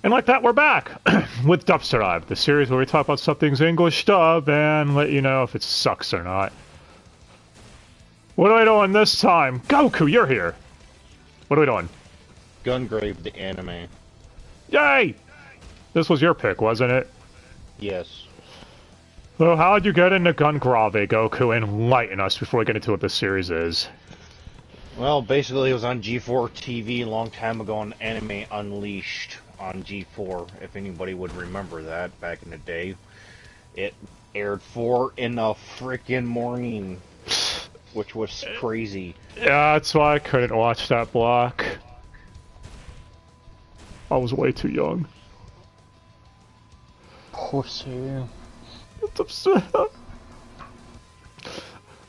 And like that, we're back with Dubster Live, the series where we talk about something's English dub and let you know if it sucks or not. What are we doing this time? Goku, you're here. What are we doing? Gungrave, the anime. Yay! This was your pick, wasn't it? Yes. So how'd you get into Gungrave, Goku? Enlighten us before we get into what this series is. Well, basically it was on G4 TV a long time ago on Anime Unleashed on G4, if anybody would remember that back in the day. It aired 4 in the frickin' morning, which was crazy. Yeah, that's why I couldn't watch that block. I was way too young. Pussy.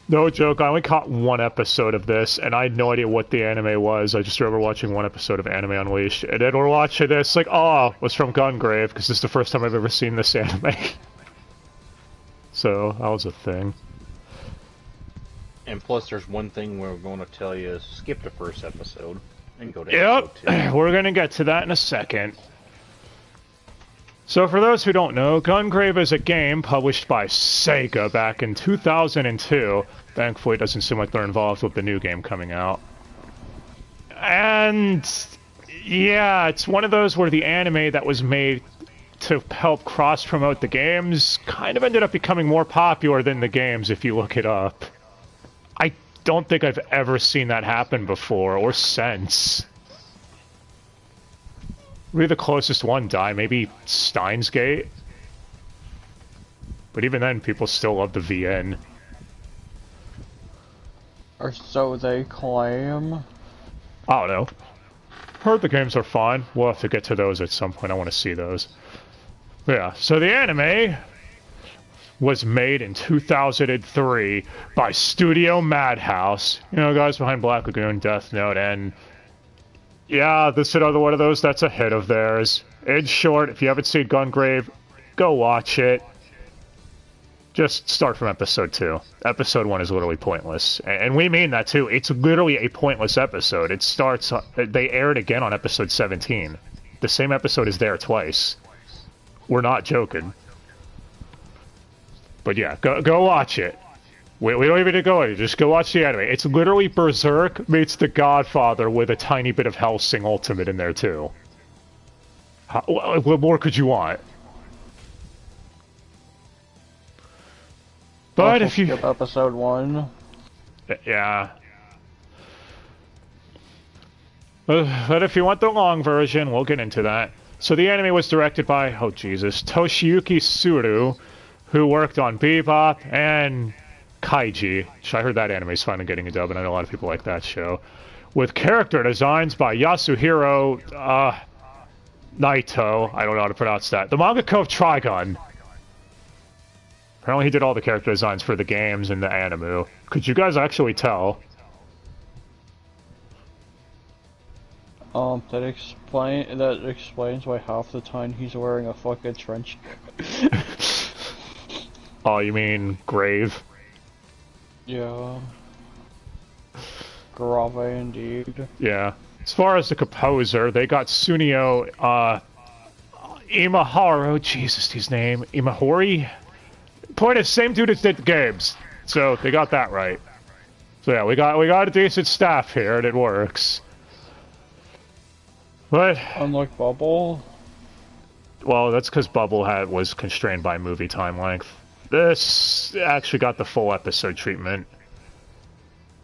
No joke, I only caught one episode of this, and I had no idea what the anime was. I just remember watching one episode of Anime Unleashed, and then we're watching this, like, oh, it was from Gungrave, because this is the first time I've ever seen this anime. So, that was a thing. And plus, there's one thing we're going to tell you, skip the first episode, and go to episode 2. We're going to get to that in a second. So for those who don't know, Gungrave is a game published by Sega back in 2002. Thankfully, it doesn't seem like they're involved with the new game coming out. And yeah, it's one of those where the anime that was made to help cross-promote the games kind of ended up becoming more popular than the games if you look it up. I don't think I've ever seen that happen before or since. Maybe the closest one die, maybe Steins Gate. But even then, people still love the VN. Or so they claim. I don't know. Heard the games are fun. We'll have to get to those at some point. I want to see those. But yeah, so the anime was made in 2003 by Studio Madhouse. You know, guys behind Black Lagoon, Death Note, and yeah, this is another one of those that's a hit of theirs. In short, if you haven't seen Gungrave, go watch it. Just start from episode 2. Episode 1 is literally pointless. And we mean that too. It's literally a pointless episode. It starts... They air it again on episode 17. The same episode is there twice. We're not joking. But yeah, go watch it. We don't even need to go in. Just go watch the anime. It's literally Berserk meets The Godfather with a tiny bit of Hellsing Ultimate in there, too. What more could you want? But if you... skip episode 1. Yeah. But if you want the long version, we'll get into that. So the anime was directed by, oh Jesus, Toshiyuki Suru, who worked on Bebop and Kaiji, which I heard that anime is finally getting a dub, and I know a lot of people like that show. With character designs by Yasuhiro Naito. I don't know how to pronounce that. The mangaka of Trigun. Apparently he did all the character designs for the games and the anime. Could you guys actually tell? That explains why half the time he's wearing a fucking trench coat. Oh, you mean Grave? Yeah. Grave indeed. Yeah. As far as the composer, they got Sunio Imahara, Jesus, his name, Imahori? Point is, same dude that did the games. So they got that right. So yeah, we got a decent staff here and it works. But Unlike Bubble. well, that's because Bubble was constrained by movie time length. This actually got the full episode treatment.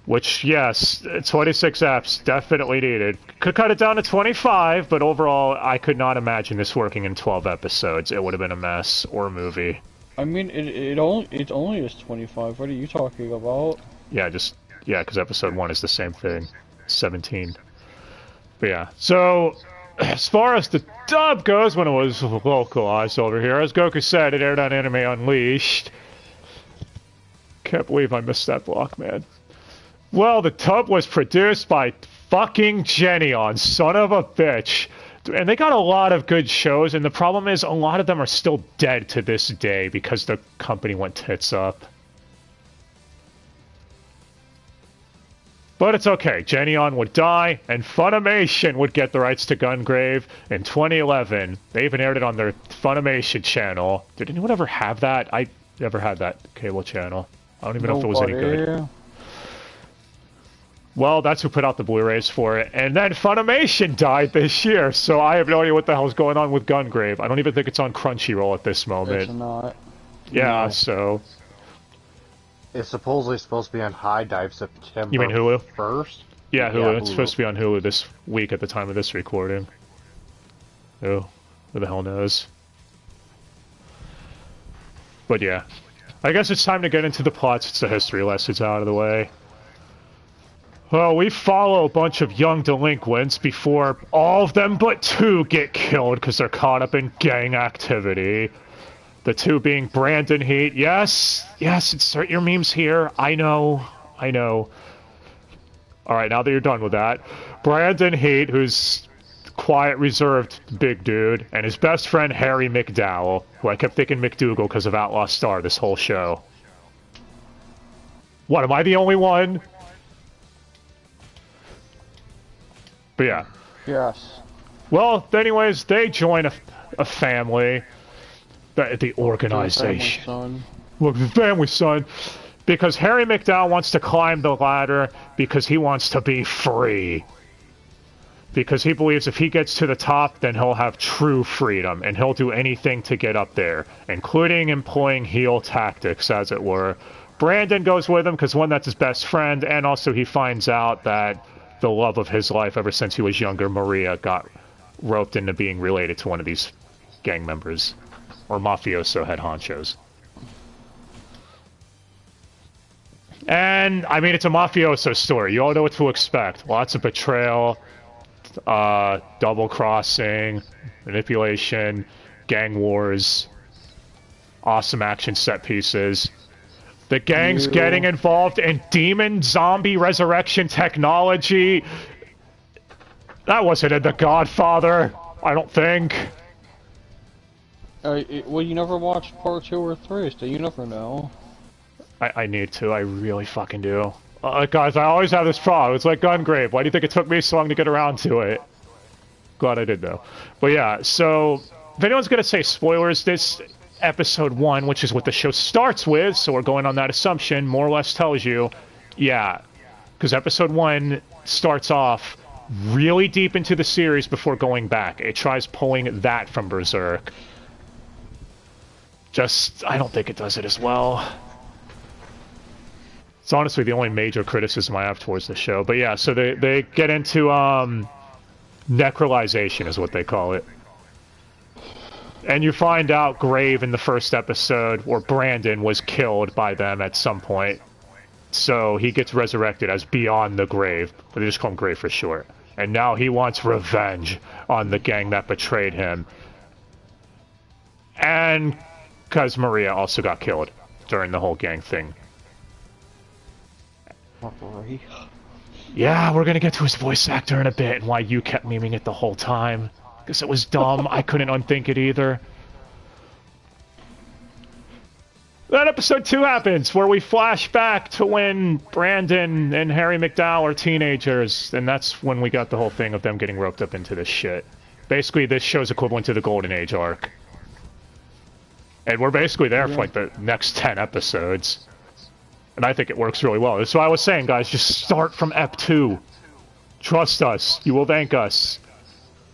Which, yes, 26 apps definitely needed. Could cut it down to 25, but overall, I could not imagine this working in 12 episodes. It would have been a mess, or a movie. I mean, it only is 25. What are you talking about? Yeah, because episode 1 is the same thing. 17. But yeah, so... As far as the dub goes, when it was localized over here, as Goku said, it aired on Anime Unleashed. Can't believe I missed that block, man. Well, the dub was produced by fucking Genion, son of a bitch. And they got a lot of good shows, and the problem is a lot of them are still dead to this day because the company went tits up. But it's okay. Genion would die, and Funimation would get the rights to Gungrave in 2011. They even aired it on their Funimation channel. Did anyone ever have that? I never had that cable channel. I don't even know if it was any good. Well, that's who put out the Blu-rays for it. And then Funimation died this year, so I have no idea what the hell's going on with Gungrave. I don't even think it's on Crunchyroll at this moment. It's not. Yeah, No. so... It's supposedly supposed to be on High Dive September You mean Hulu? 1st? Yeah, Hulu. It's supposed to be on Hulu this week at the time of this recording. Oh, who the hell knows? But yeah. I guess it's time to get into the plots. It's the history lessons out of the way. Well, we follow a bunch of young delinquents before all of them but 2 get killed because they're caught up in gang activity. The 2 being Brandon Heat. Yes, insert your memes here. I know. Alright, now that you're done with that. Brandon Heat, who's quiet, reserved big dude, and his best friend Harry Mcdowell, who I kept thinking McDougal because of Outlaw Star this whole show. What, am I the only one? But yeah. Yes. Well, anyways, they join a family. The organization. Look, the family, son. Because Harry McDowell wants to climb the ladder because he wants to be free. Because he believes if he gets to the top, then he'll have true freedom, and he'll do anything to get up there, including employing heel tactics, as it were. Brandon goes with him because, one, that's his best friend, and also he finds out that the love of his life ever since he was younger, Maria, got roped into being related to one of these gang members. Or mafioso head honchos. And, I mean, it's a mafioso story. You all know what to expect. Lots of betrayal, double-crossing, manipulation, gang wars, awesome action set pieces. The gang's getting involved in demon zombie resurrection technology. That wasn't in The Godfather, I don't think. Well, you never watched part 2 or 3, so you never know. I need to. I really fucking do. Guys, I always have this problem. It's like Gungrave. Why do you think it took me so long to get around to it? Glad I did, though. But yeah, so if anyone's going to say spoilers, this episode 1, which is what the show starts with, so we're going on that assumption, more or less tells you, yeah, because episode 1 starts off really deep into the series before going back. It tries pulling that from Berserk. I don't think it does it as well. It's honestly the only major criticism I have towards the show. But yeah, so they get into necrolization is what they call it. And you find out Grave in the first episode, or Brandon, was killed by them at some point. So he gets resurrected as Beyond the Grave, but they just call him Grave for short. And now he wants revenge on the gang that betrayed him. And because Maria also got killed during the whole gang thing. Yeah, we're gonna get to his voice actor in a bit and why you kept memeing it the whole time. Because it was dumb. I couldn't unthink it either. Then episode 2 happens, where we flash back to when Brandon and Harry Mcdowell are teenagers, and that's when we got the whole thing of them getting roped up into this shit. Basically, this show's equivalent to the Golden Age arc. And we're basically there for like the next 10 episodes. And I think it works really well. That's what I was saying, guys. Just start from Ep 2. Trust us. You will thank us.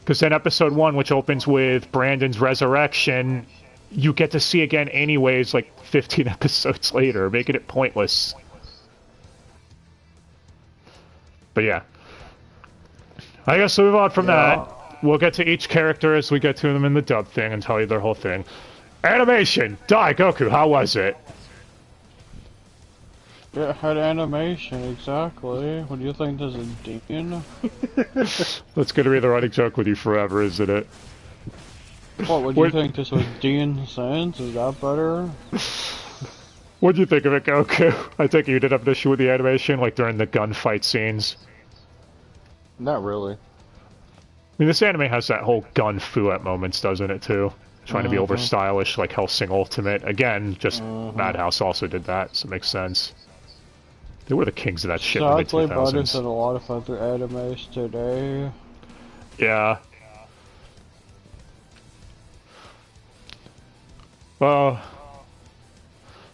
Because then episode 1, which opens with Brandon's resurrection, you get to see again anyways, like 15 episodes later, making it pointless. But yeah. I guess we'll move on from that. We'll get to each character as we get to them in the dub thing and tell you their whole thing. Animation! Dai Goku, how was it? It had animation, exactly. What do you think, this is demon? That's gonna be the running joke with you forever, isn't it? What, would you think this was Dean Sans? Is that better? What'd you think of it, Goku? I think you did have an issue with the animation, like during the gunfight scenes. Not really. I mean, this anime has that whole gun fu at moments, doesn't it, too? Trying to be over stylish, like Hellsing Ultimate. Again, just Madhouse also did that, so it makes sense. They were the kings of that shit in the Sadly, better mid-2000s. than a lot of other animes today. Yeah. Well,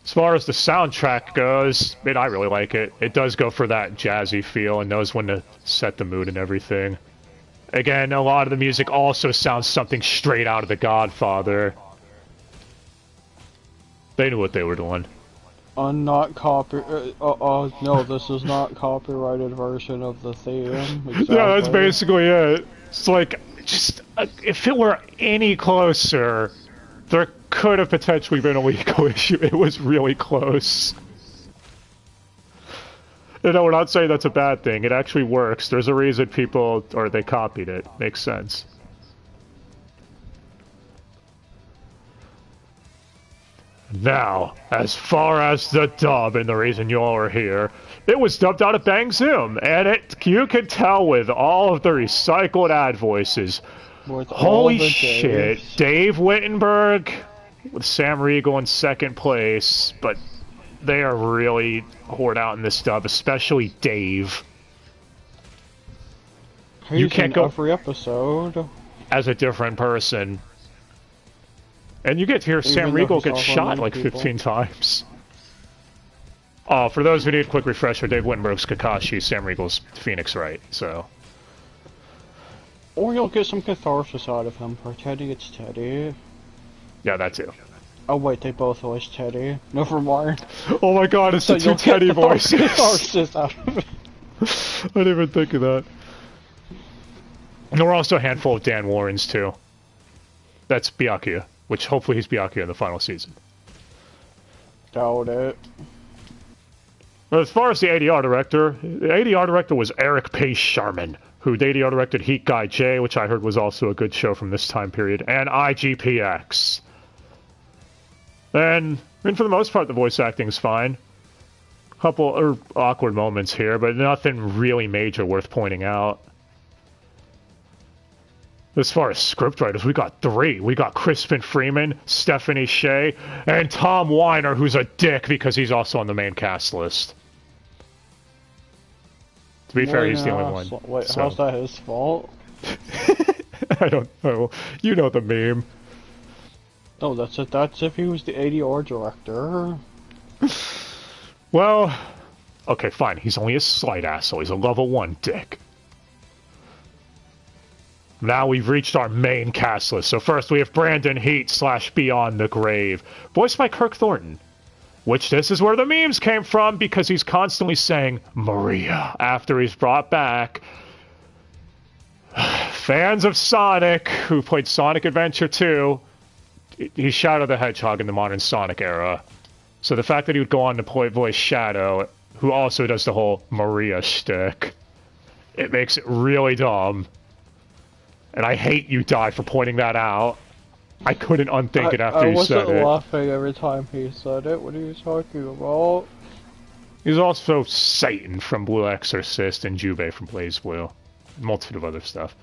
as far as the soundtrack goes, I mean, I really like it. It does go for that jazzy feel and knows when to set the mood and everything. Again, a lot of the music also sounds something straight out of The Godfather. They knew what they were doing. Not no, this is not copyrighted version of the theme. Exactly. Yeah, that's basically it. It's like, just, if it were any closer, there could have potentially been a legal issue. It was really close. You know, we're not saying that's a bad thing. It actually works. There's a reason people, or they copied it. Makes sense. Now, as far as the dub and the reason you all are here, it was dubbed out of Bang Zoom, and you can tell with all of the recycled ad voices. Holy shit, Dave Wittenberg with Sam Riegel in second place, but they are really poured out in this dub, especially Dave. You can't go every episode as a different person. And you get to hear Sam Riegel get shot like 15 times. Oh, for those who need a quick refresher, Dave Wittenberg's Kakashi, Sam Riegel's Phoenix Wright, so... Or you'll get some catharsis out of him, pretending it's Teddy. Yeah, that too. Oh wait, they both voice Teddy. Never mind. Oh my god, it's the two Teddy voices! Catharsis out of it. I didn't even think of that. And there were also a handful of Dan Warrens too. That's Byakuya. Which hopefully he's Byakuya in the final season. Doubt it. But as far as the ADR director, the ADR director was Eric P. Sharman, who ADR directed Heat Guy J, which I heard was also a good show from this time period, and IGPX. And, I mean, for the most part, the voice acting's fine. Couple awkward moments here, but nothing really major worth pointing out. As far as scriptwriters, we got 3. We got Crispin Freeman, Stephanie Shea, and Tom Weiner, who's a dick because he's also on the main cast list. To be fair, he's the only one. Wait, so. How's that his fault? I don't know. You know the meme. No, that's if he was the ADR director. Well, okay, fine. He's only a slight asshole. He's a level 1 dick. Now we've reached our main cast list. So first we have Brandon Heat / Beyond the Grave, voiced by Kirk Thornton. Which this is where the memes came from because he's constantly saying Maria after he's brought back. Fans of Sonic, who played Sonic Adventure 2, he's Shadow the Hedgehog in the modern Sonic era. So the fact that he would go on to voice Shadow, who also does the whole Maria shtick, it makes it really dumb. And I hate you, Dai, for pointing that out. I couldn't unthink it after you said it. I wasn't laughing every time he said it. What are you talking about? He's also Satan from Blue Exorcist and Jubei from Blaze Blue. Multitude of other stuff.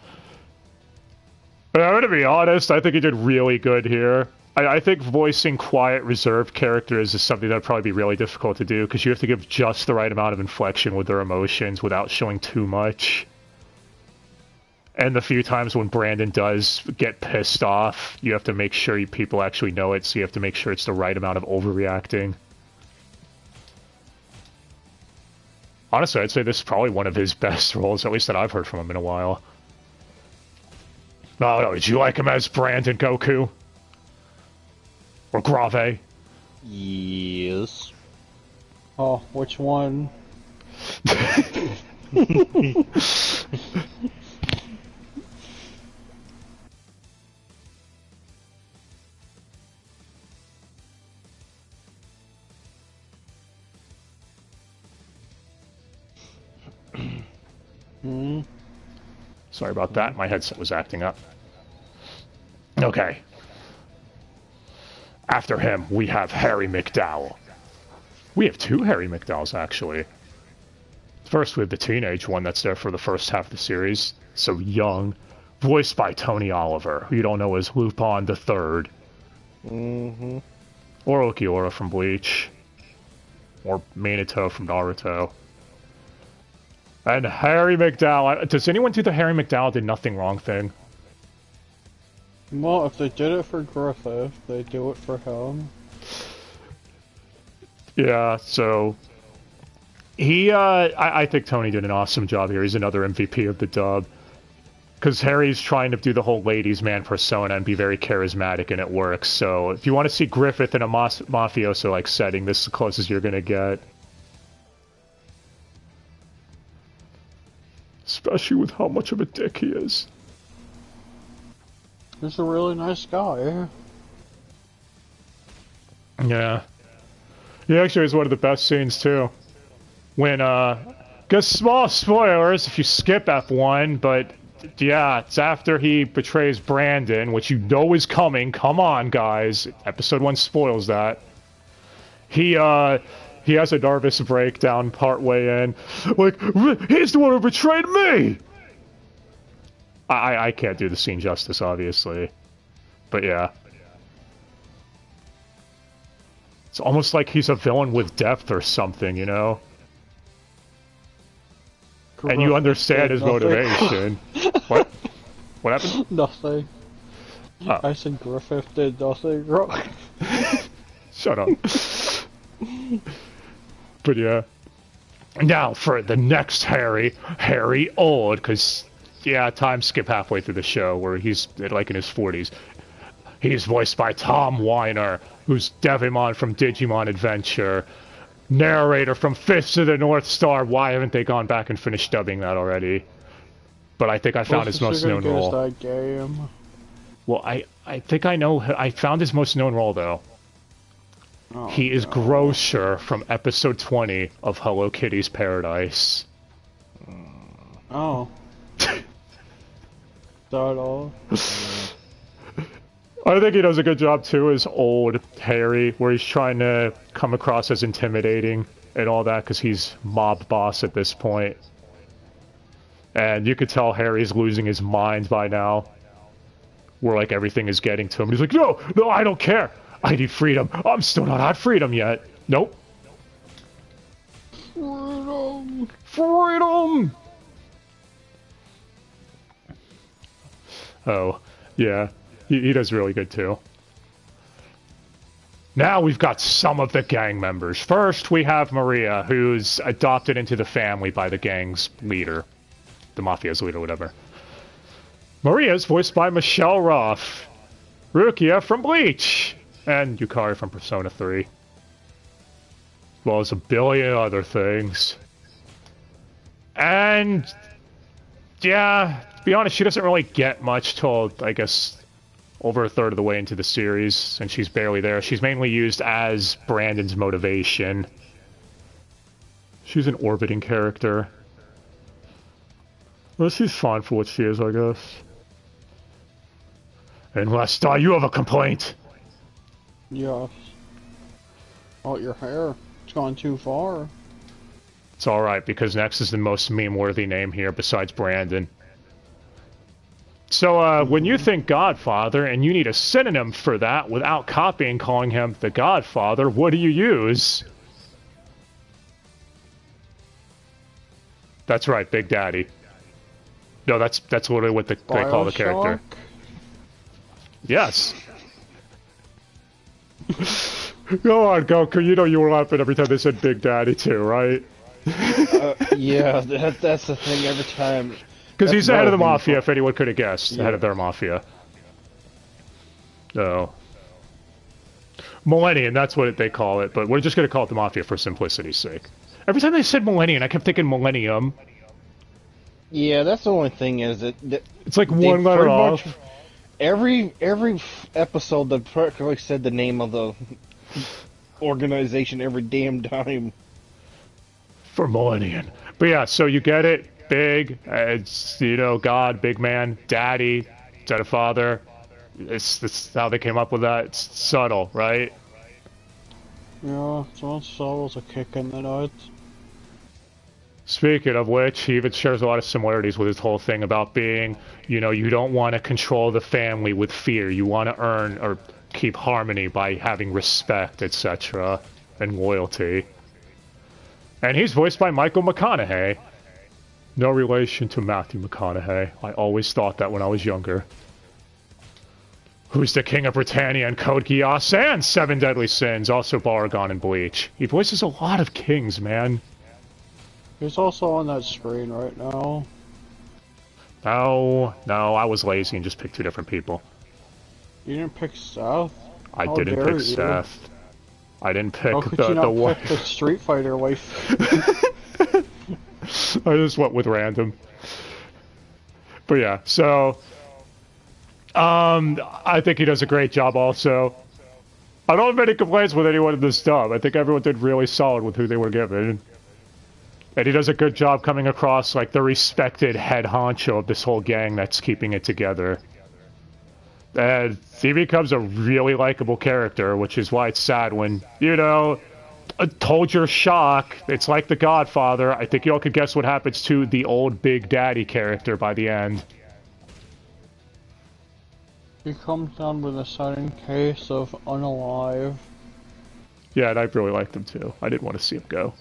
But I'm gonna be honest, I think he did really good here. I think voicing quiet, reserved characters is something that would probably be really difficult to do, because you have to give just the right amount of inflection with their emotions without showing too much. And the few times when Brandon does get pissed off, you have to make sure people actually know it, so you have to make sure it's the right amount of overreacting. Honestly, I'd say this is probably one of his best roles, at least that I've heard from him in a while. Oh, no, did you like him as Brandon Goku? Or Grave? Yes. Oh, which one? Sorry about that, my headset was acting up. Okay. After him, we have Harry Mcdowell. We have 2 Harry McDowells, actually. First, we have the teenage one that's there for the first half of the series, so young, voiced by Tony Oliver, who you don't know as Lupin the Third. Or Okiura from Bleach. Or Minato from Naruto. And Harry Mcdowell. Does anyone do the Harry Mcdowell did nothing wrong thing? Well, if they did it for Griffith, they do it for him. Yeah, so... I think Tony did an awesome job here. He's another MVP of the dub. Because Harry's trying to do the whole ladies' man persona and be very charismatic, and it works. So, if you want to see Griffith in a mafioso-like setting, this is the closest you're gonna get. Especially with how much of a dick he is. He's a really nice guy. Yeah. He actually has one of the best scenes, too. When, guess small spoilers if you skip F1, but, yeah, it's after he betrays Brandon, which you know is coming. Come on, guys. Episode 1 spoils that. He has a nervous breakdown partway in. Like, he's the one who betrayed me! I can't do the scene justice, obviously. But yeah. It's almost like he's a villain with depth or something, you know? And you understand his motivation. What? What happened? Nothing. Oh. I said Griffith did nothing wrong. Shut up. But yeah. Now for the next Harry Old, because, yeah, time skip halfway through the show where he's like in his 40s. He's voiced by Tom Weiner, who's Devimon from Digimon Adventure, narrator from Fists of the North Star. Why haven't they gone back and finished dubbing that already? But I think I found his most known role. That game? Well, I think I know. I found his most known role, though. Oh, He is Grocer from episode 20 of Hello Kitty's Paradise. Oh. That all? I think he does a good job too as old Harry, where he's trying to come across as intimidating and all that because he's mob boss at this point. And you could tell Harry's losing his mind by now, where like everything is getting to him. He's like, no, I don't care. I need freedom. I'm still not at freedom yet. Nope. Freedom! Oh, yeah. He does really good, too. Now we've got some of the gang members. First, we have Maria, who's adopted into the family by the gang's leader. The mafia's leader, whatever. Maria's voiced by Michelle Ruff. Rukia from Bleach. And Yukari from Persona 3. As well as a billion other things. And... yeah, to be honest, she doesn't really get much till, I guess, over a third of the way into the series, and she's barely there. She's mainly used as Brandon's motivation. She's an orbiting character. Well, she's fine for what she is, I guess. Unless, you have a complaint! Yes. Oh, your hair. It's gone too far. It's alright, because next is the most meme-worthy name here besides Brandon. So, when you think Godfather, and you need a synonym for that without copying calling him the Godfather, what do you use? That's right, Big Daddy. No, that's literally what they call the character. Yes. Go on, Goku. You know you were laughing every time they said Big Daddy, too, right? Yeah, that's the thing every time. Because he's the head of the Mafia, if anyone could have guessed. The head of their Mafia. Oh. Millennium, that's what they call it, but we're just going to call it the Mafia for simplicity's sake. Every time they said Millennium, I kept thinking Millennium. Yeah, that's the only thing is that it's like one letter off. Every episode, they practically said the name of the organization every damn time. For Millennium. But yeah, so you get it. Big, it's, you know, God, big man, daddy, instead of father. It's how they came up with that. It's subtle, right? Yeah, it's not subtle as a kick in the nuts. Speaking of which, he even shares a lot of similarities with his whole thing about being, you know, you don't want to control the family with fear. You want to earn or keep harmony by having respect, etc., and loyalty. And he's voiced by Michael McConaughey. No relation to Matthew McConaughey. I always thought that when I was younger. Who's the King of Britannia and Code Geass and Seven Deadly Sins, also Baragon and Bleach. He voices a lot of kings, man. He's also on that screen right now. No, I was lazy and just picked two different people. You didn't pick Seth? I How didn't dare pick you. Seth. I didn't pick How could you not pick the Street Fighter wife? I just went with random. But yeah, so I think he does a great job also. I don't have any complaints with anyone in this dub. I think everyone did really solid with who they were given. And he does a good job coming across like the respected head honcho of this whole gang that's keeping it together. And he becomes a really likable character, which is why it's sad when, you know, told your shock. It's like the Godfather. I think you all could guess what happens to the old Big Daddy character by the end. He comes down with a sudden case of unalive. Yeah, and I really liked him too. I didn't want to see him go.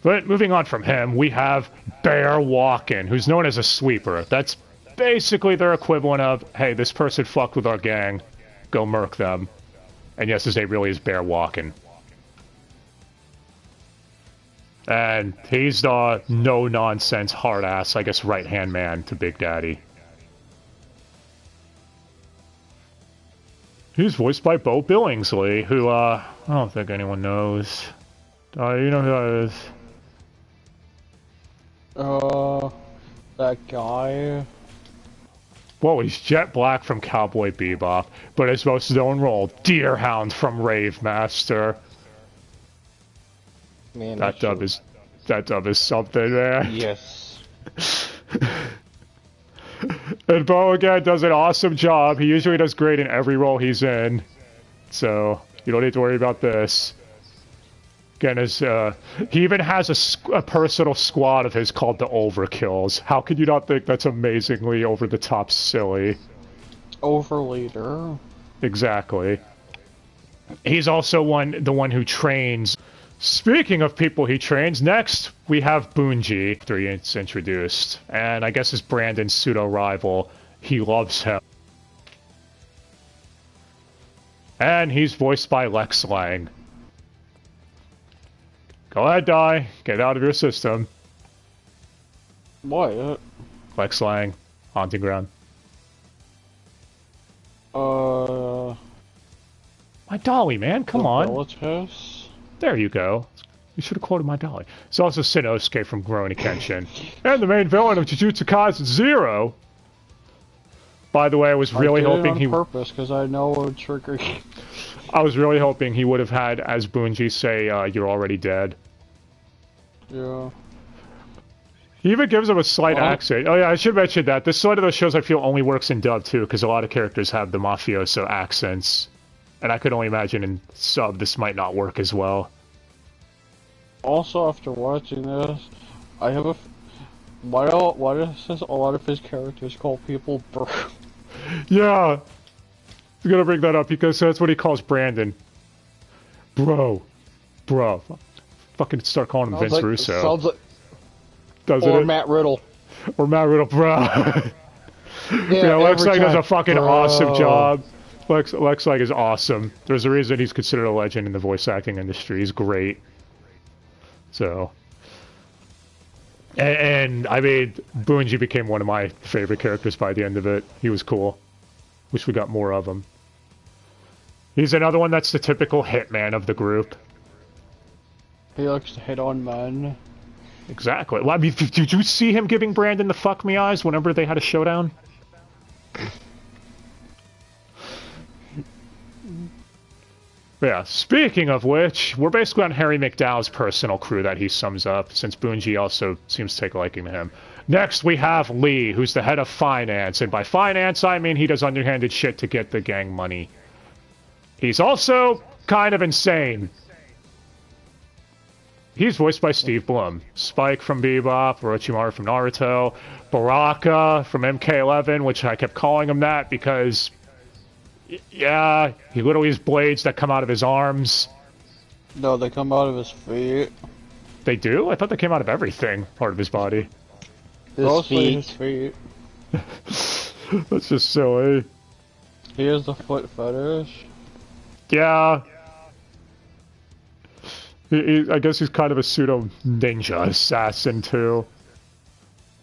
But moving on from him, we have Bear Walkin', who's known as a sweeper. That's basically their equivalent of, hey, this person fucked with our gang, go murk them. And yes, his name really is Bear Walkin'. And he's the no-nonsense, hard-ass, I guess, right-hand man to Big Daddy. He's voiced by Bo Billingsley, who, I don't think anyone knows. You know who that is? That guy. Well, he's Jet Black from Cowboy Bebop, but his most known role, Deerhound from Rave Master. Man, that dub is something, man. Yes. And Bo again does an awesome job. He usually does great in every role he's in, so you don't need to worry about this. Again, he even has a personal squad of his called the Overkills. How could you not think that's amazingly over-the-top silly? Overleader. Exactly. He's also the one who trains. Speaking of people he trains, next we have Bungie, after he's introduced. And I guess his Brandon's pseudo-rival. He loves him. And he's voiced by Lex Lang. Go ahead, Die. Get out of your system. What? Lex Lang. Haunting Ground. My dolly, man. Come on. Relatives? There you go. You should have quoted my dolly. It's also Sinosuke from Rurouni Kenshin. And the main villain of Jujutsu Kaisen Zero. By the way, I was really hoping he... on purpose, because I know it would trigger you. I was really hoping he would have had, as Bungie, say, you're already dead. Yeah. He even gives him a slight accent. Oh yeah, I should mention that. This is one of those shows I feel only works in dub, too, because a lot of characters have the mafioso accents. And I could only imagine in sub this might not work as well. Also, after watching this, I have a... Why does a lot of his characters call people bro? Yeah! I'm gonna bring that up because that's what he calls Brandon. Bro. Fucking start calling him Vince Russo. Sounds like... Doesn't or it? Matt Riddle. Or Matt Riddle, bro. Yeah, Lex Lang does a fucking awesome job. Lex Lang is awesome. There's a reason he's considered a legend in the voice acting industry. He's great. So... And I mean, Bungie became one of my favorite characters by the end of it. He was cool. Wish we got more of him. He's another one that's the typical hitman of the group. He likes to hit on men. Exactly. Well, I mean, did you see him giving Brandon the fuck me eyes whenever they had a showdown? Yeah, speaking of which, we're basically on Harry Mcdowell's personal crew that he sums up, since Bungie also seems to take a liking to him. Next, we have Lee, who's the head of finance, and by finance, I mean he does underhanded shit to get the gang money. He's also kind of insane. He's voiced by Steve Blum. Spike from Bebop, Orochimaru from Naruto, Baraka from MK11, which I kept calling him that because... Yeah, he literally has blades that come out of his arms. No, they come out of his feet. They do? I thought they came out of everything, part of his body. Mostly his feet. That's just silly. He has the foot fetish. Yeah. I guess he's kind of a pseudo-ninja assassin, too.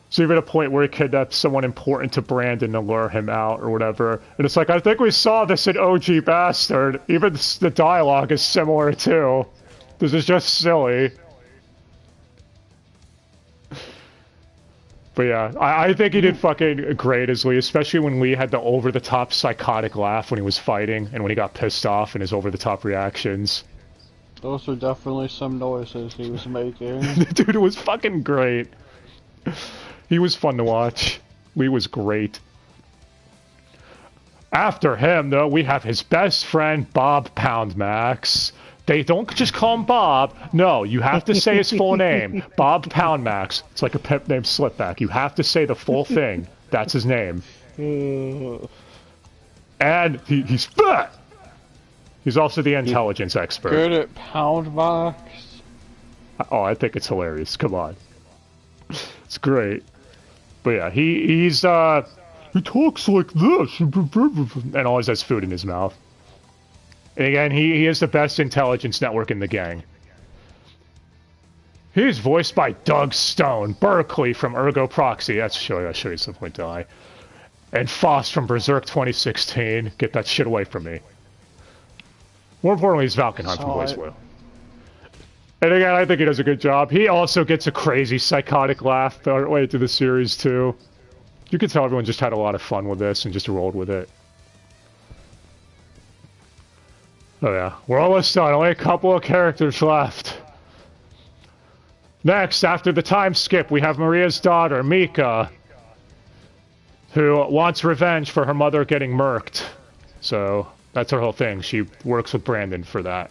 So even a point where he kidnaps someone important to Brandon to lure him out or whatever. And it's like, I think we saw this in OG Bastard. Even the dialogue is similar, too. This is just silly. But yeah, I think he did fucking great as Lee, especially when Lee had the over-the-top psychotic laugh when he was fighting and when he got pissed off and his over-the-top reactions. Those were definitely some noises he was making. Dude, it was fucking great. He was fun to watch. Lee was great. After him, though, we have his best friend, Bob Poundmax. They don't just call him Bob. No, you have to say his full name. Bob Poundmax. It's like a pimp named Slipback. You have to say the full thing. That's his name. And he's fat! He's also the intelligence expert. Good at Poundmax. Oh, I think it's hilarious. Come on. It's great. But yeah, he talks like this and always has food in his mouth. And again, he is the best intelligence network in the gang. He's voiced by Doug Stone, Berkeley from Ergo Proxy. I'll show you some point to eye. And Foss from Berserk 2016. Get that shit away from me. More importantly, he's Valkenheim from Blaze Will. And again, I think he does a good job. He also gets a crazy psychotic laugh way through the series, too. You can tell everyone just had a lot of fun with this and just rolled with it. Oh yeah, we're almost done. Only a couple of characters left. Next, after the time skip, we have Maria's daughter, Mika, who wants revenge for her mother getting murked. So, that's her whole thing. She works with Brandon for that.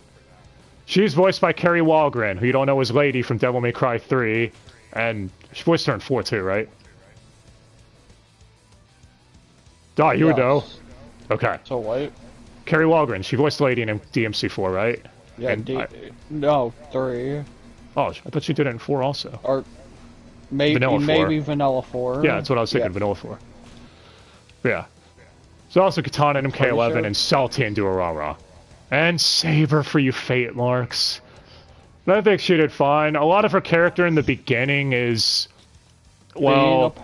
She's voiced by Kerry Walgren, who you don't know is Lady from Devil May Cry 3, and she voiced her in 4 too, right? Oh, you would know. Okay. So what? Kerry Walgren, she voiced Lady in DMC4, right? Yeah, no, 3. Oh, I thought she did it in 4 also. Or maybe Vanilla 4. Yeah, that's what I was thinking, Vanilla 4. Yeah. So also Katana and MK11 and Salty and Durarara. And Saber for you Fate Marks. I think she did fine. A lot of her character in the beginning is, well,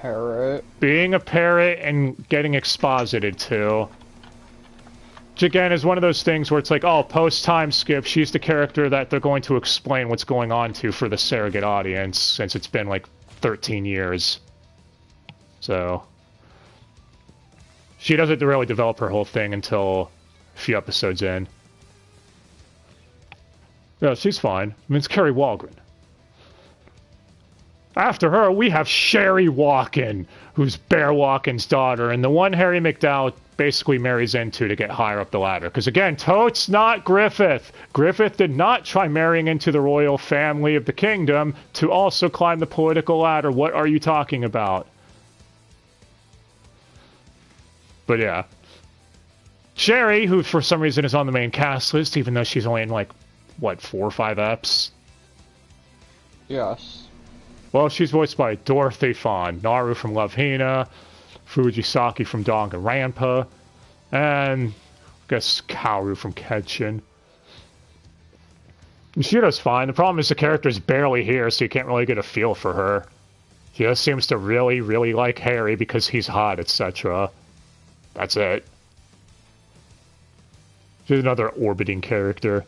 being a parrot and getting exposited too. Which again is one of those things where it's like, oh, post-time skip, she's the character that they're going to explain what's going on to for the surrogate audience, since it's been like 13 years. So, she doesn't really develop her whole thing until a few episodes in. Yeah, she's fine. I mean, it's Kerry Walgren. After her, we have Sherry Walken, who's Bear Walken's daughter, and the one Harry Mcdowell basically marries into to get higher up the ladder. Because again, totes not Griffith. Griffith did not try marrying into the royal family of the kingdom to also climb the political ladder. What are you talking about? But yeah. Sherry, who for some reason is on the main cast list, even though she's only in like, what, 4 or 5 eps? Yes. Well, she's voiced by Dorothy Fawn, Naru from Love Hina, Fujisaki from Danganronpa, and I guess Kaoru from Kenshin. And she does fine. The problem is the character's barely here, so you can't really get a feel for her. She just seems to really, really like Harry because he's hot, etc. That's it. She's another orbiting character.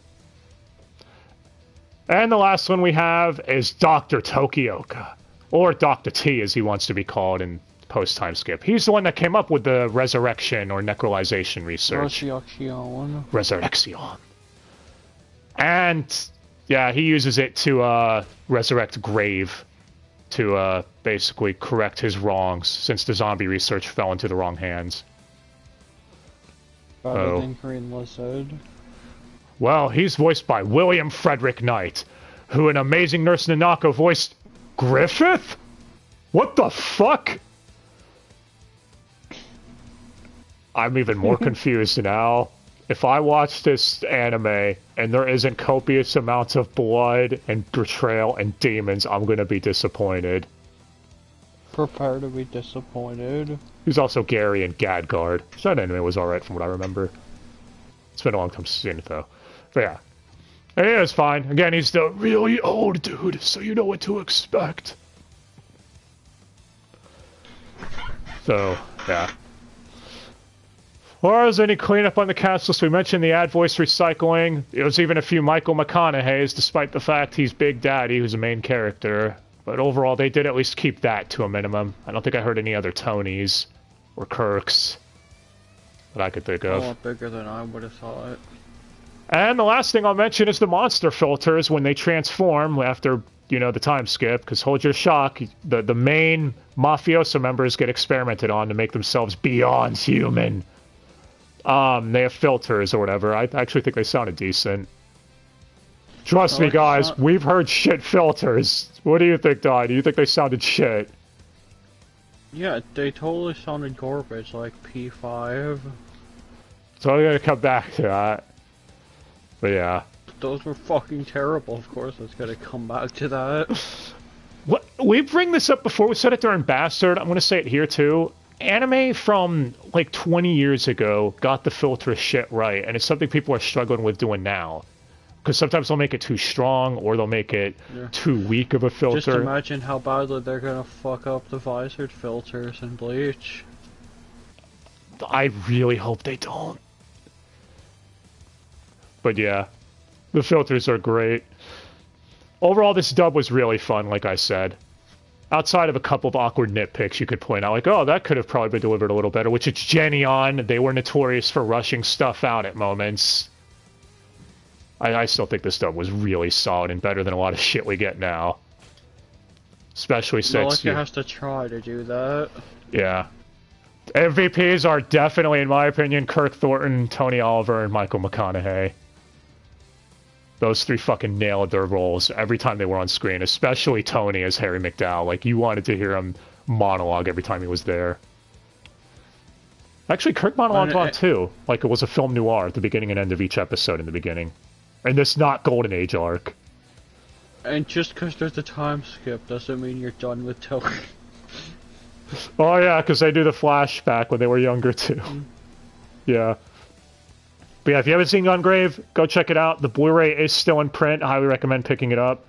And the last one we have is Dr. Tokioka, or Dr. T as he wants to be called in post-time skip. He's the one that came up with the resurrection or necrolization research. Resurrection. And, yeah, he uses it to resurrect Grave to basically correct his wrongs, since the zombie research fell into the wrong hands. Better than Green Lizard. Well, he's voiced by William Frederick Knight, who in Amazing Nurse Nanako voiced Griffith? What the fuck? I'm even more confused now. if I watch this anime and there isn't copious amounts of blood and betrayal and demons, I'm gonna be disappointed. Prepare to be disappointed. He's also Gary and Gadgard. So that anime was alright from what I remember. It's been a long time since I've seen it though. But yeah. And he is fine. Again, he's the really old dude, so you know what to expect. So, yeah. As far as any cleanup on the cast list, we mentioned the ad voice recycling. There was even a few Michael McConaughey's, despite the fact he's Big Daddy, who's the main character. But overall, they did at least keep that to a minimum. I don't think I heard any other Tonys or Kirks that I could think of. A lot bigger than I would have thought. And the last thing I'll mention is the monster filters when they transform after, you know, the time skip. Because hold your shock, the main mafioso members get experimented on to make themselves beyond human. They have filters or whatever. I actually think they sounded decent. Trust me, guys, we've heard shit filters. What do you think, Don? Do you think they sounded shit? Yeah, they totally sounded garbage, like P5. So I'm gonna come back to that. But yeah. Those were fucking terrible, of course it's gonna come back to that. What, we bring this up before, we said it during Bastard, I'm gonna say it here too. Anime from like 20 years ago got the filter shit right, and it's something people are struggling with doing now. Because sometimes they'll make it too strong, or they'll make it too weak of a filter. Just imagine how badly they're gonna fuck up the visored filters in Bleach. I really hope they don't. But yeah, the filters are great. Overall, this dub was really fun, like I said. Outside of a couple of awkward nitpicks you could point out, like, oh, that could have probably been delivered a little better, which it's Jenny on. They were notorious for rushing stuff out at moments. I still think this dub was really solid and better than a lot of shit we get now. Especially since... Like, has to try to do that. Yeah. MVPs are definitely, in my opinion, Kirk Thornton, Tony Oliver, and Michael McConaughey. Those three fucking nailed their roles every time they were on screen, especially Tony as Harry Mcdowell. Like, you wanted to hear him monologue every time he was there. Actually, Kirk monologued a lot too. Like, it was a film noir at the beginning and end of each episode in the beginning. And this not Golden Age arc. And just because there's a time skip doesn't mean you're done with Tony. Oh yeah, because they do the flashback when they were younger too. Yeah. But yeah, if you haven't seen Gungrave, go check it out. The Blu-ray is still in print. I highly recommend picking it up.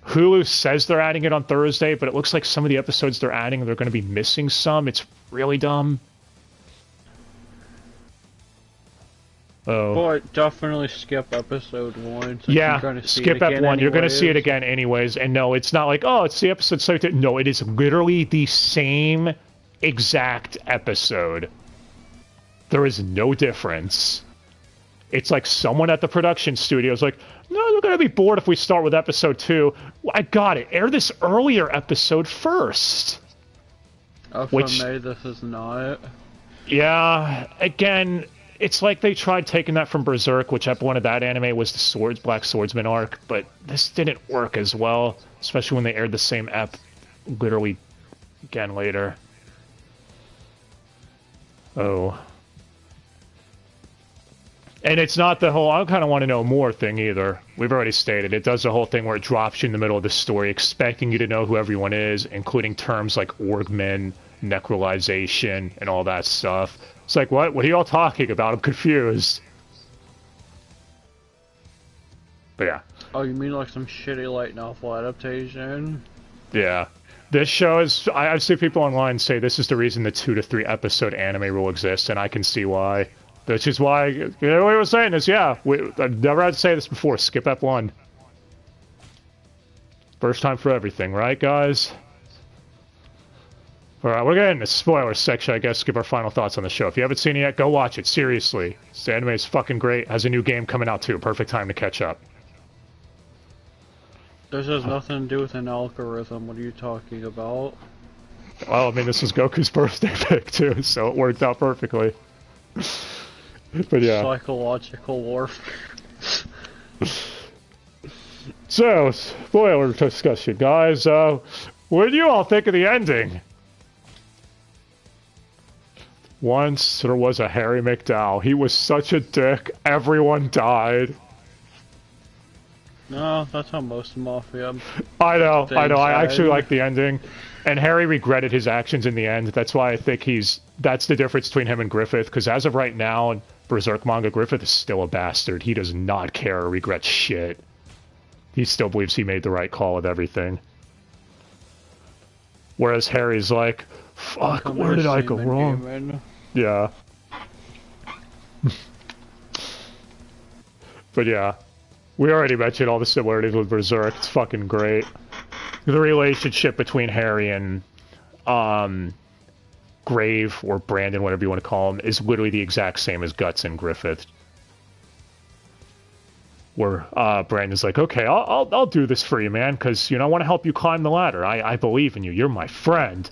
Hulu says they're adding it on Thursday, but it looks like some of the episodes they're adding, they're going to be missing some. It's really dumb. Oh. But definitely skip episode 1. Yeah, skip Ep 1. You're going to see it again anyways. And no, it's not like, oh, it's the episode so... No, it is literally the same exact episode. There is no difference. It's like someone at the production studio is like, no, we're going to be bored if we start with episode 2. Well, I got it. Air this earlier episode first. Oh, which, May, this is not. Yeah, again... It's like they tried taking that from Berserk, which Ep 1 of that anime was the Black Swordsman arc, but this didn't work as well, especially when they aired the same Ep literally again later. Oh. And it's not the whole, I kind of want to know more thing either. We've already stated, it does the whole thing where it drops you in the middle of the story, expecting you to know who everyone is, including terms like Orgmen, necrolization, and all that stuff. It's like, what? What are y'all talking about? I'm confused. But yeah. Oh, you mean like some shitty light novel adaptation? Yeah. This show is... I've seen people online say this is the reason the 2 to 3 episode anime rule exists, and I can see why. Which is why... You know what I was saying is, yeah, I've never had to say this before. Skip Ep 1. First time for everything, right, guys? Alright, we're getting the spoiler section, I guess, give our final thoughts on the show. If you haven't seen it yet, go watch it, seriously. This anime is fucking great, has a new game coming out too, perfect time to catch up. This has nothing to do with an algorithm, what are you talking about? Well, I mean, this was Goku's birthday pick too, so it worked out perfectly. But yeah. Psychological warfare. So, spoiler discussion, guys. What do you all think of the ending? Once there was a Harry Mcdowell. He was such a dick. Everyone died. No, that's how most Mafia. I know. I actually died. like the ending. And Harry regretted his actions in the end. That's why I think that's the difference between him and Griffith, because as of right now, in Berserk manga, Griffith is still a bastard. He does not care or regret shit. He still believes he made the right call with everything. Whereas Harry's like, fuck, where did I go wrong? Yeah. But yeah, we already mentioned all the similarities with Berserk. It's fucking great. The relationship between Harry and Grave, or Brandon, whatever you want to call him, is literally the exact same as Guts and Griffith. Where Brandon's like, okay, I'll do this for you, man, because, you know, I want to help you climb the ladder. I believe in you. You're my friend.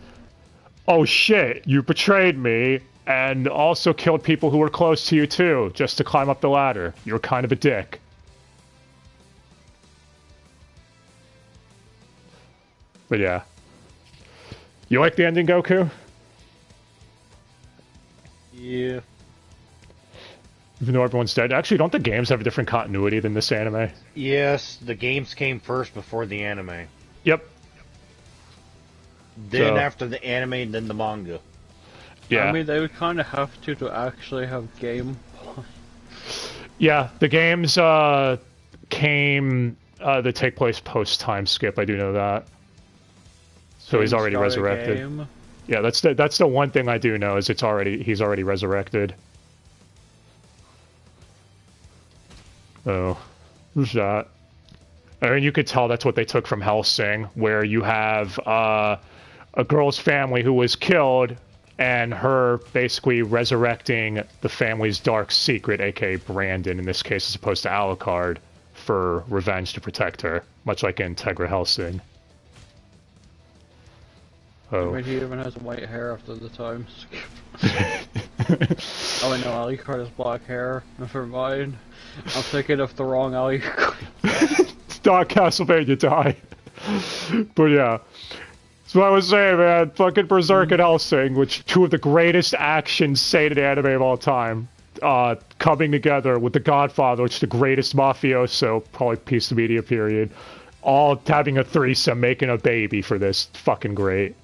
Oh shit, you betrayed me and also killed people who were close to you too, just to climb up the ladder. You're kind of a dick. But yeah. You like the ending, Goku? Yeah. Even though everyone's dead. Actually, don't the games have a different continuity than this anime? Yes, the games came first before the anime. Yep. Then after the anime, then the manga. Yeah. I mean, they would kind of have to actually have game. Yeah, the games came that take place post time skip. I do know that. So he's already resurrected. Game. Yeah, that's the one thing I do know is he's already resurrected. Oh, who's that? I mean, you could tell that's what they took from Hellsing, where you have a girl's family who was killed, and her basically resurrecting the family's dark secret, aka Brandon, in this case, as opposed to Alucard, for revenge to protect her, much like in Tegra Hellsing. Oh. I mean, he even has white hair after the time skip. Oh, I know, Alucard has black hair. Never mind. I'm thinking of the wrong Alucard. Not Castlevania die. But yeah. So I was saying, man, fucking Berserk and Hellsing, which two of the greatest action seinen anime of all time, coming together with the Godfather, which is the greatest mafioso, probably piece of media period, all having a threesome, making a baby for this. Fucking great.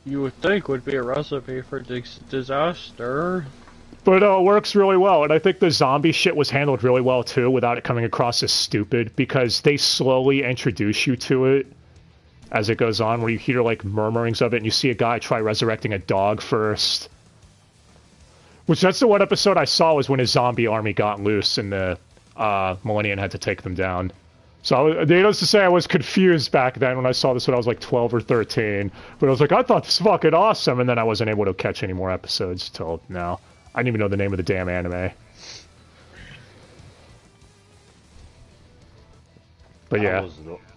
You would think would be a recipe for disaster. But it works really well, and I think the zombie shit was handled really well too, without it coming across as stupid, because they slowly introduce you to it as it goes on, where you hear like murmurings of it, and you see a guy try resurrecting a dog first. Which, that's the one episode I saw, was when his zombie army got loose and the Millennium had to take them down. So, needless to say, I was confused back then when I saw this when I was like 12 or 13. But I was like, I thought this was fucking awesome, and then I wasn't able to catch any more episodes till now. I didn't even know the name of the damn anime. But yeah.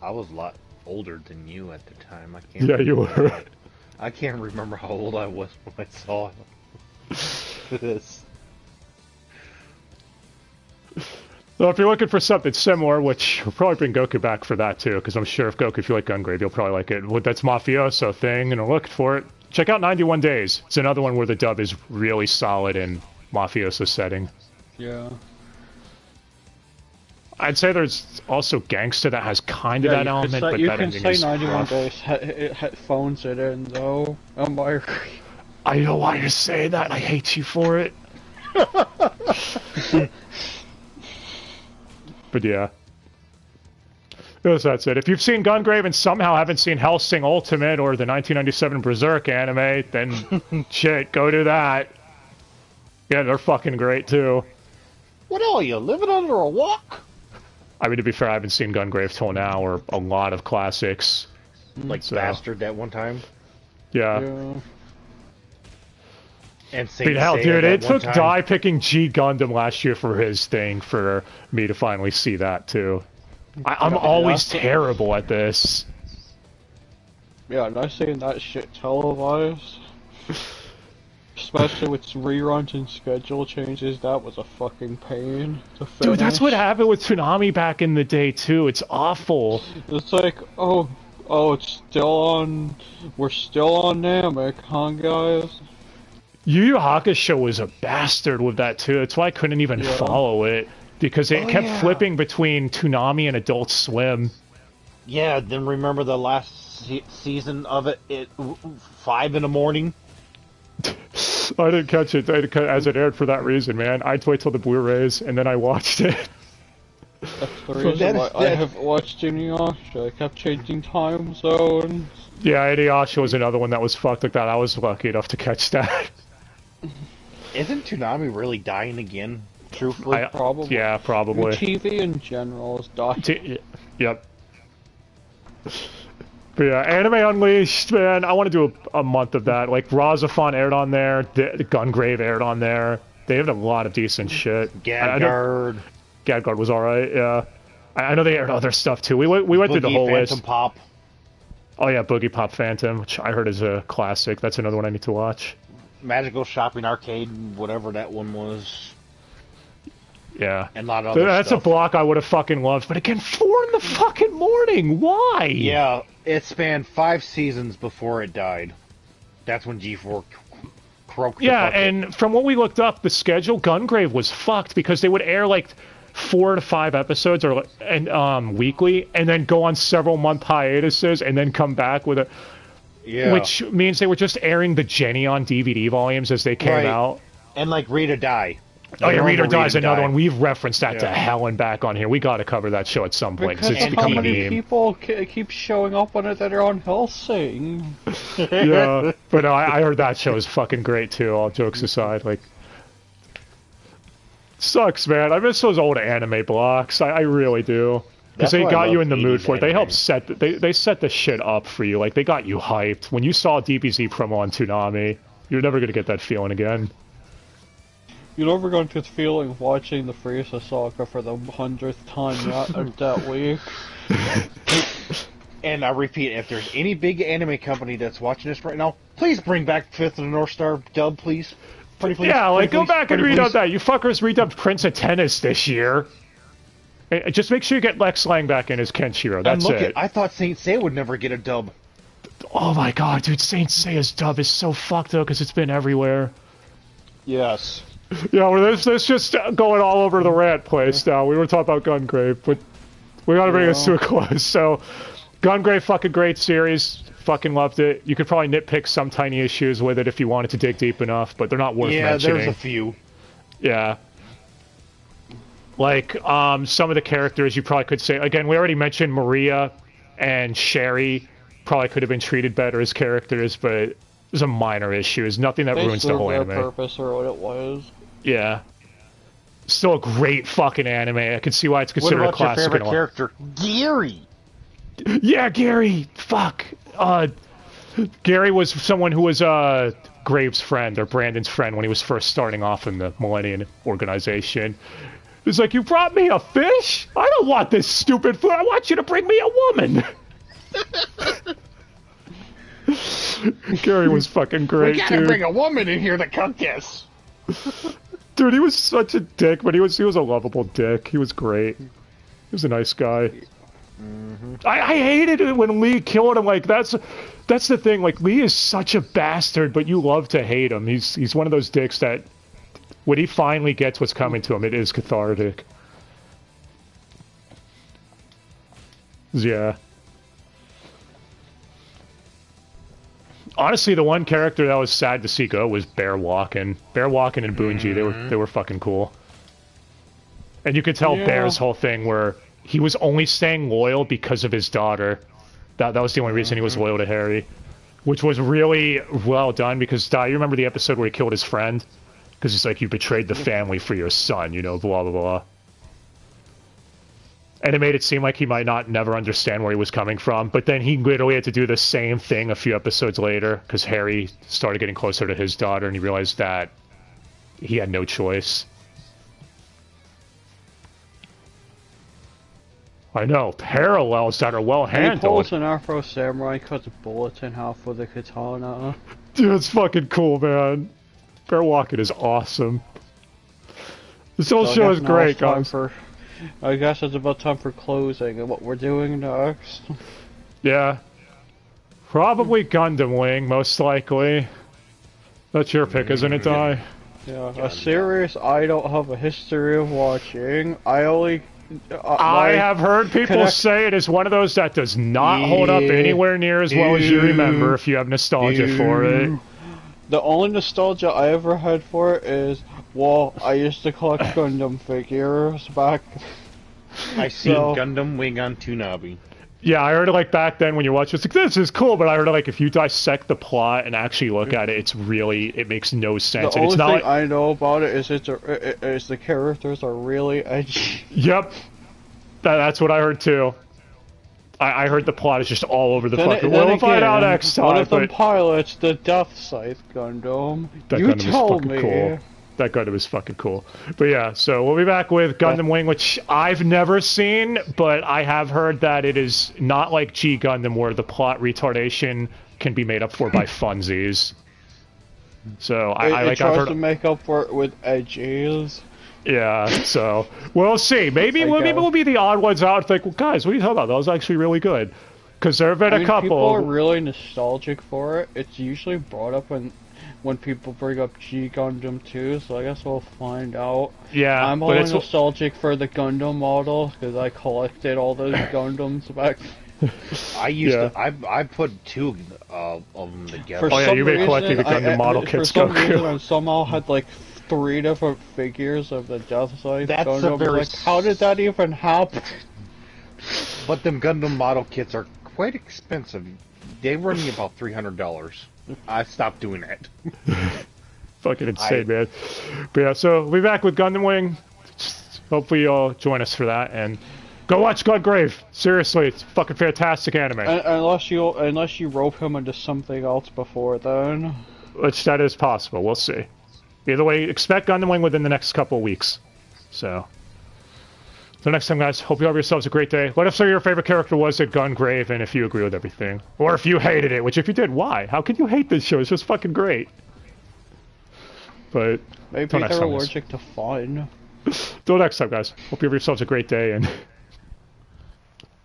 I was a lot older than you at the time. I can't. Yeah, you were. I can't remember how old I was when I saw this. So if you're looking for something similar, which we'll probably bring Goku back for that too, because I'm sure if you like Gungrave, you'll probably like it. That's Mafioso thing, and I'm looking for it. Check out 91 Days. It's another one where the dub is really solid in Mafioso setting. Yeah. I'd say there's also Gangsta that has kind of that element, but that ending is rough. You can say 91 Days phones it in, though. I know why you're saying that, and I hate you for it. But yeah. That's it. If you've seen Gungrave and somehow haven't seen Hellsing Ultimate or the 1997 Berserk anime, then shit, go do that. Yeah, they're fucking great too. What are you, living under a rock? I mean, to be fair, I haven't seen Gungrave till now, or a lot of classics. Like Bastard that one time? Yeah. And hell, dude, it took Dai picking G Gundam last year for his thing for me to finally see that too. I'm always terrible at this. Yeah, and I've seen that shit televised. Especially with reruns and schedule changes, that was a fucking pain to finish. Dude, that's what happened with Toonami back in the day too. It's awful. It's like, oh, it's still on. We're still on Namek, huh, guys? Yu Yu Hakusho was a bastard with that too. That's why I couldn't even follow it, because it kept flipping between Toonami and Adult Swim. Yeah, then remember the last season of it at 5 in the morning? I didn't catch it as it aired for that reason, man. I'd wait till the Blu-rays, and then I watched it. That's the reason why I haven't watched Inuyasha. I kept changing time zones. Yeah, Inuyasha was another one that was fucked like that. I was lucky enough to catch that. Isn't Toonami really dying again? Truthfully? Probably. Yeah, probably. TV in general is dying. Yep. But yeah, Anime Unleashed, man, I want to do a month of that. Like, Razafon aired on there, the Gungrave aired on there. They have a lot of decent shit. Gadgard. Gadgard was alright, yeah. I know they aired other stuff too. We went through the whole Phantom list. Pop. Oh yeah, Boogie Pop Phantom, which I heard is a classic. That's another one I need to watch. Magical Shopping Arcade, whatever that one was. Yeah. And a lot of other That's stuff. a block I would have fucking loved. But again, 4 in the fucking morning. Why? Yeah, it spanned 5 seasons before it died. That's when G4 croaked the bucket. And from what we looked up, the schedule, Gungrave was fucked because they would air like 4 to 5 episodes weekly, and then go on several month hiatuses, and then come back with a. Yeah. Which means they were just airing the Jenny on DVD volumes as they came out. And like Read or Die. Oh yeah, Read or Die is another Die. one. We've referenced that to hell and back on here. We got to cover that show at some point Because it's how becoming a many meme. people keep showing up on it that are on Hellsing? Yeah, but no, I heard that show is fucking great too. All jokes aside, like, sucks, man. I miss those old anime blocks. I really do. Because they got you in the mood for it. They helped they set the shit up for you. Like, they got you hyped. When you saw a DBZ promo on Toonami, you're never gonna get that feeling again. You're never going to get the feeling of watching the Frieza saga for the 100th time that week. And I repeat, if there's any big anime company that's watching this right now, please bring back Fifth of the North Star dub, please. Pretty please. Yeah, like, pretty go please, back and pretty redub please. that. You fuckers redubbed Prince of Tennis this year. Just make sure you get Lex Lang back in as Kenshiro. That's and look it. I thought Saint Seiya would never get a dub. Oh my god, dude, Saint Seiya's dub is so fucked though, because it's been everywhere. Yes. Yeah, well, this just going all over the rant place now. We were talking about Gungrave, but we gotta bring this to a close. So, Gungrave, fucking great series. Fucking loved it. You could probably nitpick some tiny issues with it if you wanted to dig deep enough, but they're not worth mentioning. Yeah, there's a few. Yeah. Like, some of the characters you probably could say, again, we already mentioned Maria and Sherry probably could have been treated better as characters, but it was a minor issue. It's nothing that ruins the whole They served anime. their purpose or what it was. Yeah. Still a great fucking anime. I can see why it's considered a What about your classic. favorite character? Gary! Yeah, Gary! Fuck! Gary was someone who was Graves' friend, or Brandon's friend, when he was first starting off in the Millennium Organization. It's like, you brought me a fish? I don't want this stupid food. I want you to bring me a woman. Gary was fucking great, We gotta dude. bring a woman in here to cook this! Dude, he was such a dick, but he was a lovable dick. He was great. He was a nice guy. I hated it when Lee killed him. Like, that's the thing. Like, Lee is such a bastard, but you love to hate him. He's one of those dicks that when he finally gets what's coming to him, it is cathartic. Yeah. Honestly, the one character that was sad to see go was Bear Walking. Bear Walking and Bunji, they were fucking cool. And you could tell Bear's whole thing where he was only staying loyal because of his daughter. That was the only reason he was loyal to Harry. Which was really well done because, you remember the episode where he killed his friend? Because he's like, you betrayed the family for your son, you know, blah, blah, blah. And it made it seem like he might never understand where he was coming from. But then he literally had to do the same thing a few episodes later because Harry started getting closer to his daughter and he realized that he had no choice. I know, parallels that are well He handled. pulls an Afro Samurai, cuts bullets in half with a katana. Dude, it's fucking cool, man. Bear Walking is awesome. This whole show is great, guys. I guess it's about time for closing and what we're doing next. Yeah. Probably Gundam Wing, most likely. That's your pick, isn't it, Di? Yeah, a series I don't have a history of watching. I only... I have heard people say it is one of those that does not hold up anywhere near as well as you remember if you have nostalgia for it. The only nostalgia I ever had for it is, well, I used to collect Gundam figures back... I seen Gundam Wing on Toonami. Yeah, I heard it like back then when you watch it, it's like, this is cool, but I heard it like if you dissect the plot and actually look at it, it's really, it makes no sense. The and only it's not thing like, I know about it is is the characters are really edgy. Yep. That's what I heard too. I heard the plot is just all over the fucking... We'll find out next time, one of them pilots the Death Scythe Gundam. That You Gundam tell is fucking me. cool. That Gundam is fucking cool. But yeah, so we'll be back with Gundam Wing, which I've never seen, but I have heard that it is not like G Gundam where the plot retardation can be made up for by funsies. So It tries to make up for it with edges. Yeah, so we'll see. Maybe we'll be the odd ones out and think, well, guys, what are you talking about? That was actually really good. Because there have been a couple. People are really nostalgic for it. It's usually brought up when people bring up G Gundam 2, so I guess we'll find out. Yeah, I'm only nostalgic for the Gundam model because I collected all those Gundams back. I used to. I put two of them together. Oh yeah, you've been collecting the Gundam model kits. For some reason, I somehow had like 3 different figures of the Death Scythe Gundam. Like, how did that even happen? But them Gundam model kits are quite expensive. They run me about $300. I stopped doing that. Fucking insane, man. But yeah, so we'll be back with Gundam Wing. Hopefully you'll join us for that, and go watch Gungrave. Seriously, it's a fucking fantastic anime. Unless you rope him into something else before then. Which that is possible, we'll see. Either way, expect Gundam Wing within the next couple of weeks. So, until next time, guys, hope you have yourselves a great day. Let us know your favorite character was at Gungrave, and if you agree with everything. Or if you hated it, which if you did, why? How could you hate this show? It's just fucking great. But, maybe they're allergic to fun. Until next time, guys, hope you have yourselves a great day, and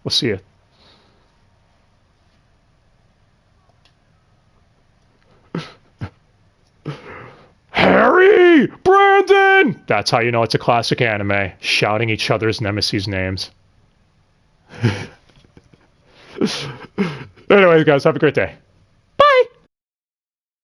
we'll see you. Harry! Brandon! That's how you know it's a classic anime. Shouting each other's nemesis names. Anyways, guys, have a great day.